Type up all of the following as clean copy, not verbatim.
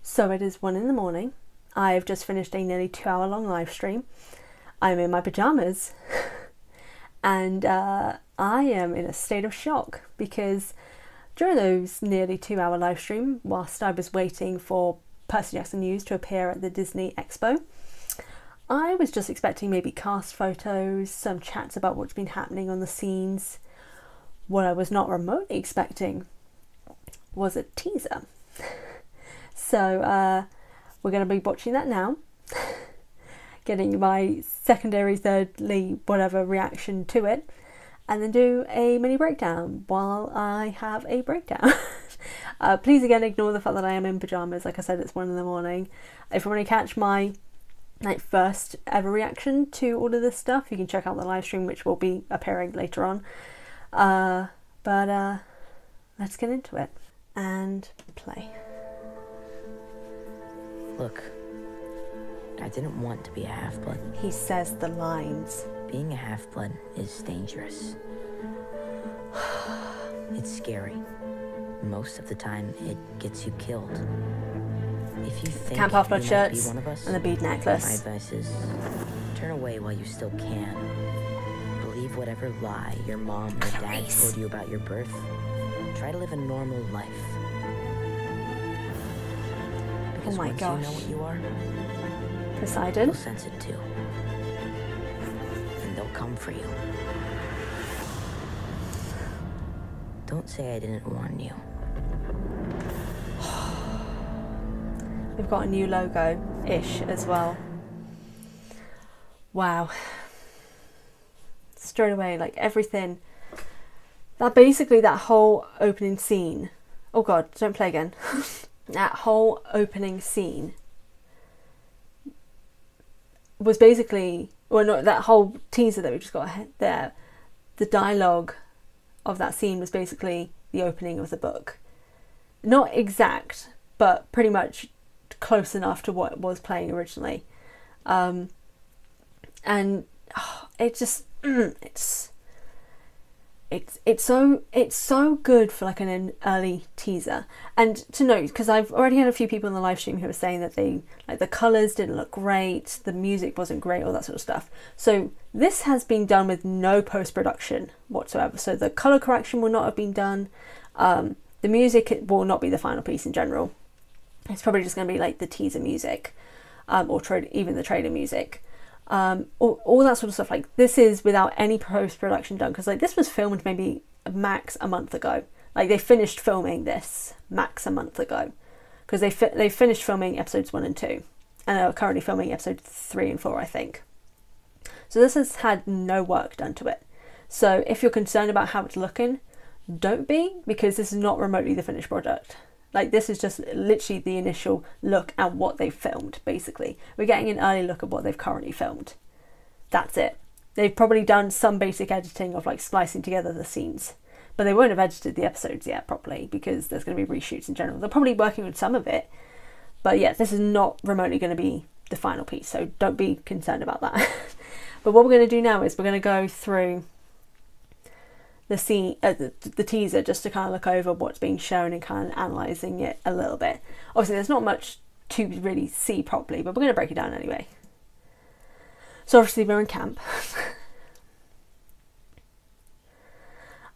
So it is 1 in the morning. I've just finished a nearly 2-hour-long live stream. I'm in my pajamas and I am in a state of shock because during those nearly 2-hour live stream, whilst I was waiting for Percy Jackson news to appear at the Disney Expo, I was just expecting maybe cast photos, some chats about what's been happening on the scenes. What I was not remotely expecting was a teaser. So we're going to be watching that now, getting my secondary, thirdly, whatever reaction to it, and then do a mini breakdown while I have a breakdown. Please again ignore the fact that I am in pyjamas. Like I said, it's 1 in the morning. If you want to catch my first ever reaction to all of this stuff, you can check out the live stream, which will be appearing later on. But let's get into it and play. Look, I didn't want to be a half-blood. He says the lines. Being a half-blood is dangerous. It's scary. Most of the time, it gets you killed. If you think Camp Half-Blood you might be shirts one of us, and the bead my necklace. advice is turn away while you still can. Believe whatever lie your mom or dad told you about your birth. Try to live a normal life. Because Oh my once gosh. you know what you are, Poseidon. they'll sense it too. And they'll come for you. Don't say I didn't warn you. We've got a new logo-ish as well. Wow. Straight away, like everything. That whole opening scene. Oh God, don't play again. That whole opening scene was basically, well, no, that whole teaser that we just got there, the dialogue of that scene was basically the opening of the book. Not exact, but pretty much close enough to what was playing originally. And it just, it's so good for like an early teaser. And to note, because I've already had a few people in the live stream who were saying that they like the colours didn't look great, the music wasn't great, all that sort of stuff. So this has been done with no post-production whatsoever. So the colour correction will not have been done. The music will not be the final piece in general. It's probably just going to be like the teaser music, or even the trailer music. All that sort of stuff. Like this is without any post-production done, because like this was filmed maybe max a month ago. Like they finished filming this max a month ago, because they finished filming episodes 1 and 2 and are currently filming episode 3 and 4, I think. So this has had no work done to it. So if you're concerned about how it's looking, don't be, because this is not remotely the finished product. Like this is just literally the initial look at what they've filmed, basically. We're getting an early look at what they've currently filmed. That's it. They've probably done some basic editing of like splicing together the scenes, but they won't have edited the episodes yet properly, because there's going to be reshoots in general. They're probably working on some of it, but yeah, this is not remotely going to be the final piece, so don't be concerned about that. But what we're going to do now is we're going to go through the scene, the teaser, just to kind of look over what's being shown and kind of analysing it a little bit. Obviously there's not much to really see properly, but we're going to break it down anyway. So obviously we're in camp.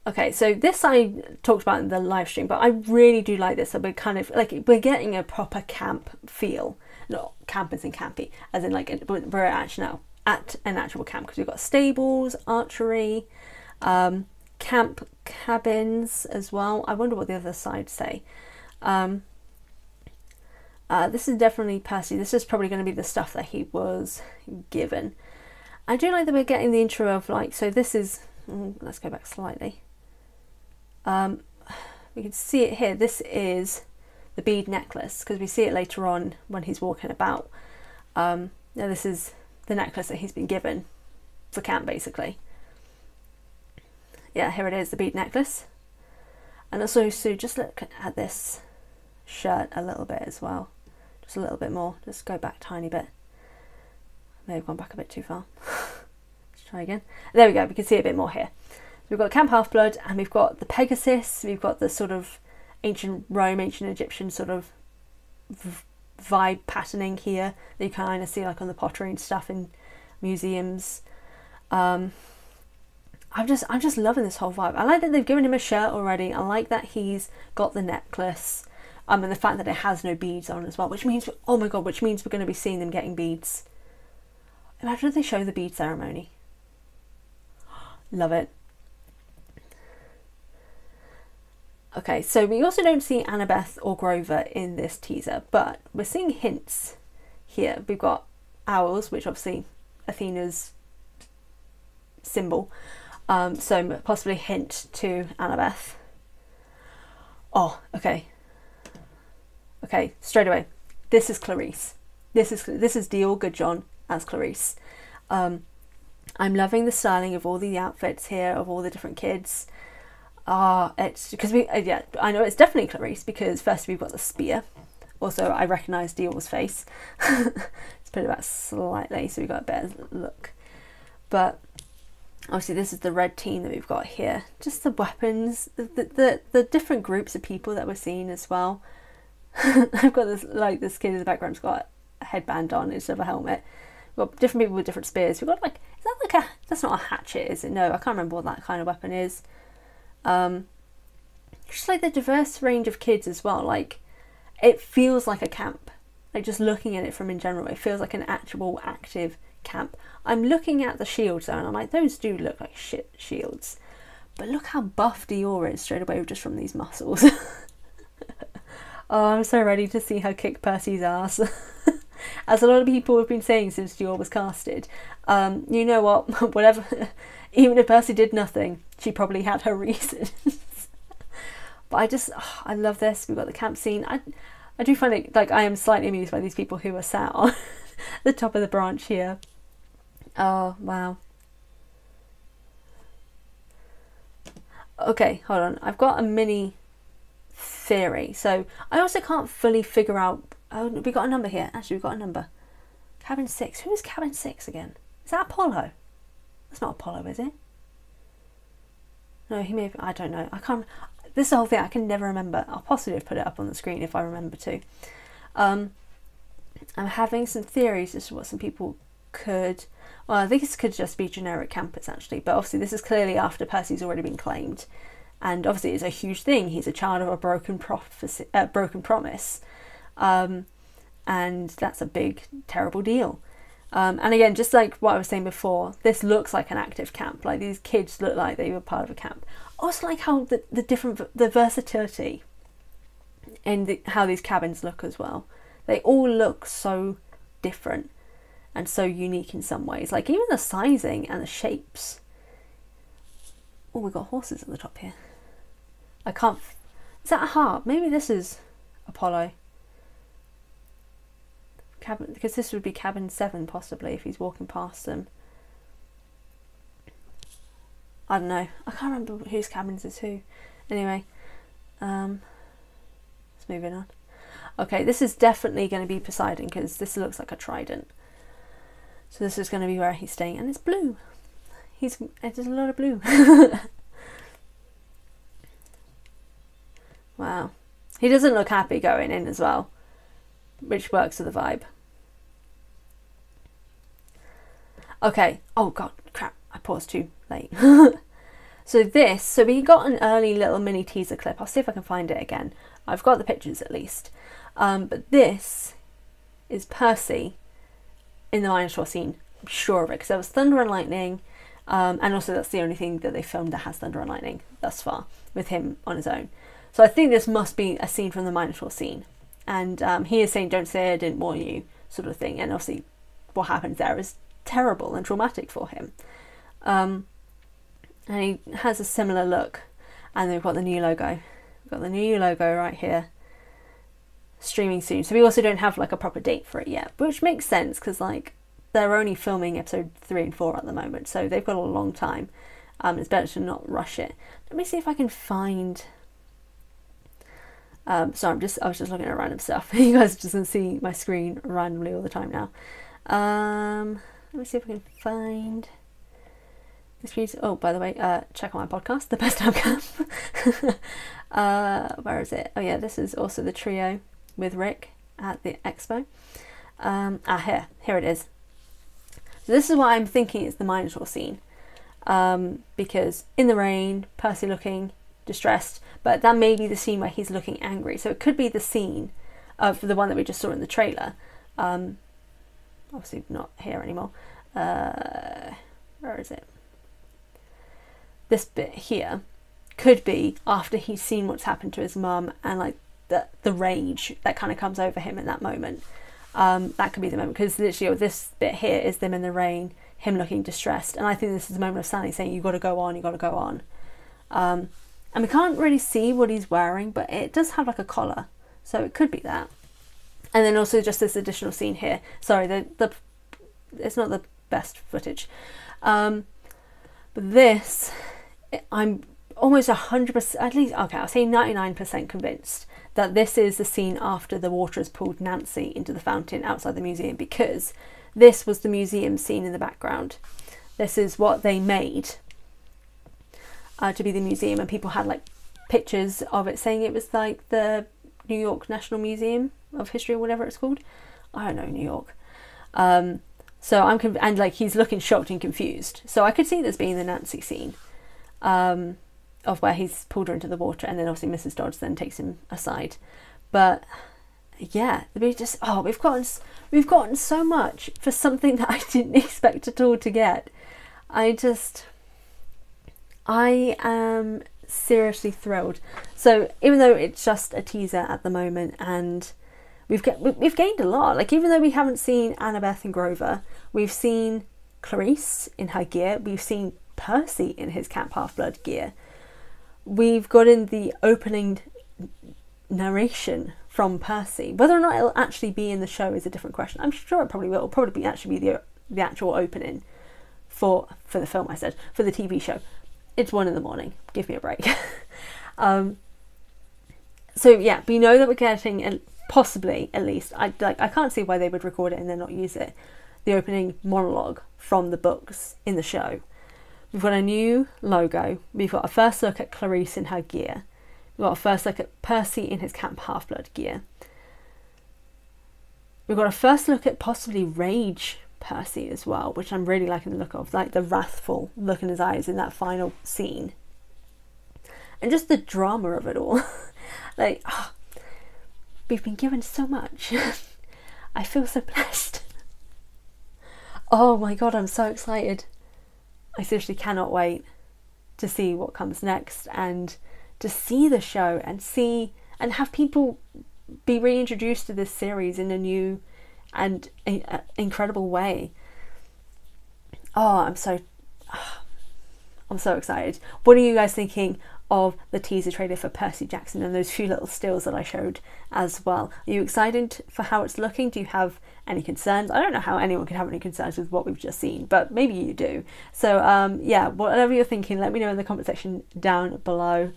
Okay, so this I talked about in the live stream, but I really do like this. So we're kind of like, we're getting a proper camp feel. Not camp as in campy, as in like we're actually now at an actual camp, because we've got stables, archery, camp cabins as well. I wonder what the other side say. This is definitely Percy. This is probably going to be the stuff that he was given. I do like that we're getting the intro of like, so this is, let's go back slightly. We can see it here. This is the bead necklace, because we see it later on when he's walking about. Now this is the necklace that he's been given for camp, basically. Yeah, here it is, the bead necklace. And also, so just look at this shirt a little bit as well. Just a little bit more. Just go back a tiny bit. May have gone back a bit too far. Let's try again. There we go, we can see a bit more here. We've got Camp Half-Blood, and we've got the Pegasus, we've got the sort of ancient Rome, ancient Egyptian sort of vibe patterning here that you kind of see like on the pottery and stuff in museums. I'm just loving this whole vibe. I like that they've given him a shirt already. I like that he's got the necklace, and the fact that it has no beads on as well, which means, oh my god, which means we're going to be seeing them getting beads. Imagine if they show the bead ceremony. Love it. Okay, so we also don't see Annabeth or Grover in this teaser, but we're seeing hints here. We've got owls, which obviously Athena's symbol, so possibly hint to Annabeth. Oh, okay, straight away, this is Clarice. This is Dior Goodjohn as Clarice. I'm loving the styling of all the outfits here, of all the different kids. It's because yeah, I know it's definitely Clarice because first we've got the spear. Also, I recognise Dior's face. Let's put it back slightly so we've got a better look. But obviously this is the red team that we've got here. Just the weapons, the different groups of people that we're seeing as well. I've got this kid in the background's got a headband on instead of a helmet. We've got different people with different spears. We've got like, is that like that's not a hatchet, is it? No, I can't remember what that kind of weapon is. Just like the diverse range of kids as well. Like, it feels like a camp. Like, just looking at it from in general, it feels like an actual active camp. I'm looking at the shields though, and I'm like, those do look like shit shields. But look how buff Dior is straight away just from these muscles. Oh, I'm so ready to see her kick Percy's ass. As a lot of people have been saying since Dior was casted. You know what? Whatever. Even if Percy did nothing, she probably had her reasons. But I love this. We've got the camp scene. I do find it, like, I am slightly amused by these people who are sat on the top of the branch here. Oh, wow. Okay, hold on. I've got a mini theory. So I also can't fully figure out. Oh, we got a number here. Actually, we've got a number. Cabin 6. Who is Cabin 6 again? Is that Apollo? That's not Apollo, is it? No, he may have. I don't know. I can't. This is the whole thing. I can never remember. I'll possibly have put it up on the screen if I remember to. I'm having some theories as to what some people could. Well, I think this could just be generic campus actually, but obviously this is clearly after Percy's already been claimed, and obviously it's a huge thing. He's a child of a broken promise, and that's a big, terrible deal. And again, just like what I was saying before, this looks like an active camp. Like, these kids look like they were part of a camp. Also, like how the versatility in how these cabins look as well. They all look so different and so unique in some ways. Like, even the sizing and the shapes. Oh, we've got horses at the top here. I can't. Is that a harp? Maybe this is Apollo. Cabin, because this would be cabin 7 possibly if he's walking past them. I don't know. I can't remember whose cabins is who. Anyway, let's move on. Okay, this is definitely going to be Poseidon because this looks like a trident. So this is going to be where he's staying, and it's blue. There's a lot of blue. Wow, he doesn't look happy going in as well, which works with the vibe. Okay. Oh god, crap! I paused too late. So we got an early little mini teaser clip. I'll see if I can find it again. I've got the pictures at least. But this is Percy in the Minotaur scene. I'm sure of it because there was thunder and lightning, and also that's the only thing that they filmed that has thunder and lightning thus far with him on his own. So I think this must be a scene from the Minotaur scene, and he is saying, "Don't say I didn't warn you," sort of thing. And obviously, what happens there is terrible and traumatic for him. And he has a similar look, and we've got the new logo. We've got the new logo right here. Streaming soon. So we also don't have like a proper date for it yet, which makes sense because like they're only filming episode 3 and 4 at the moment, so they've got a long time. It's better to not rush it. Let me see if I can find. So I was just looking at random stuff. You guys just can see my screen randomly all the time now. Let me see if I can find this piece. Oh, by the way, check out my podcast, The Best Outcome. Where is it? Oh yeah, this is also the trio with Rick at the expo. Here it is. So this is what I'm thinking is the Minotaur scene, because in the rain, Percy looking distressed, but that may be the scene where he's looking angry. So it could be the scene of the one that we just saw in the trailer. Obviously not here anymore. Where is it? This bit here could be after he's seen what's happened to his mum and like the rage that kind of comes over him in that moment. That could be the moment, because literally this bit here is them in the rain, him looking distressed, and I think this is the moment of Sally saying, "You got to go on, you got to go on." And we can't really see what he's wearing, but it does have like a collar, so it could be that. And then also just this additional scene here. Sorry, it's not the best footage, but this, I'm almost 100%, at least, okay, I'll say 99% convinced that this is the scene after the water has pulled Nancy into the fountain outside the museum, because this was the museum scene in the background. This is what they made to be the museum, and people had like pictures of it saying it was like the New York National Museum of History or whatever it's called. I don't know, New York. So I'm and like he's looking shocked and confused. So I could see this being the Nancy scene. Of where he's pulled her into the water, and then obviously Mrs. Dodge then takes him aside. But yeah, we've gotten so much for something that I didn't expect at all to get. I am seriously thrilled. So even though it's just a teaser at the moment, and we've gained a lot. Like, even though we haven't seen Annabeth and Grover, we've seen Clarice in her gear, we've seen Percy in his Camp Half-Blood gear. We've gotten the opening narration from Percy. Whether or not it'll actually be in the show is a different question. I'm sure it probably will. It'll probably actually be the actual opening for the film, I said. For the TV show. It's 1 a.m. Give me a break. So yeah, we know that we're getting, possibly at least, I can't see why they would record it and then not use it, the opening monologue from the books in the show. We've got a new logo. We've got a first look at Clarice in her gear. We've got a first look at Percy in his Camp Half-Blood gear. We've got a first look at possibly Rage Percy as well, which I'm really liking the look of, like the wrathful look in his eyes in that final scene. And just the drama of it all. Like, we've been given so much. I feel so blessed. Oh my god, I'm so excited. I seriously cannot wait to see what comes next, and to see the show and have people be reintroduced to this series in a new and incredible way. I'm so excited. What are you guys thinking of the teaser trailer for Percy Jackson and those few little stills that I showed as well? Are you excited for how it's looking? Do you have any concerns? I don't know how anyone could have any concerns with what we've just seen, but maybe you do. So yeah, whatever you're thinking, let me know in the comment section down below.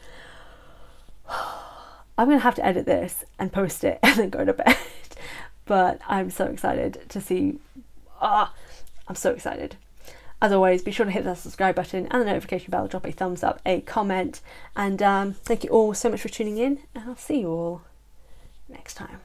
I'm gonna have to edit this and post it and then go to bed. But I'm so excited to see. I'm so excited. As always, be sure to hit that subscribe button and the notification bell, drop a thumbs up, a comment, and thank you all so much for tuning in, and I'll see you all next time.